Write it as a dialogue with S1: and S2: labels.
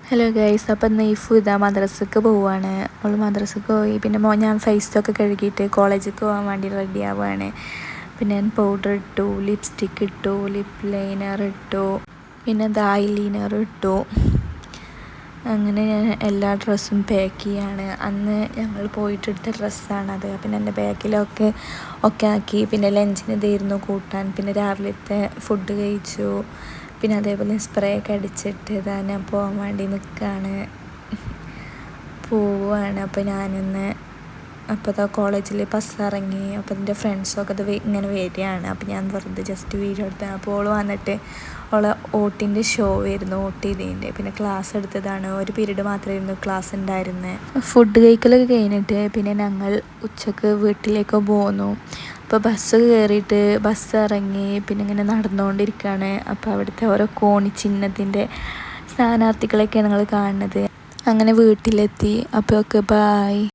S1: Hello guys, അപ്പം നെയ്ഫു ഇതാ മദ്രസക്ക് പോവുകയാണ്. അവൾ മദ്രസക്ക് പോയി. പിന്നെ ഞാൻ ഫേസൊക്കെ കഴുകിയിട്ട് കോളേജിലേക്ക് പോകാൻ വേണ്ടി റെഡി ആവുകയാണ്. പിന്നെ ഞാൻ പൗഡർ ഇട്ടു, ലിപ്സ്റ്റിക്ക് ഇട്ടു, ലിപ് ലൈനർ ഇട്ടു, പിന്നെ ഐലൈനർ ഇട്ടു. അങ്ങനെ ഞാൻ എല്ലാ ഡ്രസ്സും പാക്ക് ചെയ്യാണ്. അന്ന് ഞങ്ങൾ പോയിട്ടെടുത്ത ഡ്രസ്സാണത്. പിന്നെ എൻ്റെ ബാഗിലൊക്കെ ആക്കി. പിന്നെ ലഞ്ചിന് ഇതായിരുന്നു കൂട്ടാൻ. പിന്നെ രാവിലത്തെ ഫുഡ് കഴിച്ചു. പിന്നെ അതേപോലെ സ്പ്രേ ഒക്കെ അടിച്ചിട്ട് ഇതാ ഞാൻ പോകാൻ വേണ്ടി പോവുകയാണ്. അപ്പോൾ ഞാനിന്ന് ഇതാ കോളേജിൽ ബസ് ഇറങ്ങി. അപ്പോൾ എൻ്റെ ഫ്രണ്ട്സൊക്കെ ഇത് ഇങ്ങനെ വരികയാണ്. അപ്പോൾ ഞാൻ വെറുതെ ജസ്റ്റ് വീഡിയോ എടുത്താണ്. അപ്പോൾ ഓൾ വന്നിട്ട് ഓളെ ഓട്ടിൻ്റെ ഷോ ആയിരുന്നു, ഓട്ട് ചെയ്തതിൻ്റെ. പിന്നെ ക്ലാസ് എടുത്തതാണ്. ഒരു പീരീഡ് മാത്രമായിരുന്നു ക്ലാസ് ഉണ്ടായിരുന്നത്. ഫുഡ് കഴിക്കലൊക്കെ കഴിഞ്ഞിട്ട് പിന്നെ ഞങ്ങൾ ഉച്ചക്ക് വീട്ടിലേക്ക് പോന്നു. അപ്പോൾ ബസ് കയറിയിട്ട് ബസ് ഇറങ്ങി. പിന്നെ ഇങ്ങനെ നടന്നുകൊണ്ടിരിക്കുകയാണ്. അപ്പോൾ അവിടുത്തെ ഓരോ കോണിച്ചിഹ്നത്തിൻ്റെ സ്ഥാനാർത്ഥികളൊക്കെയാണ് ഞങ്ങൾ കാണുന്നത്. അങ്ങനെ വീട്ടിലെത്തി. അപ്പോൾ ഓക്കെ, ബായ്.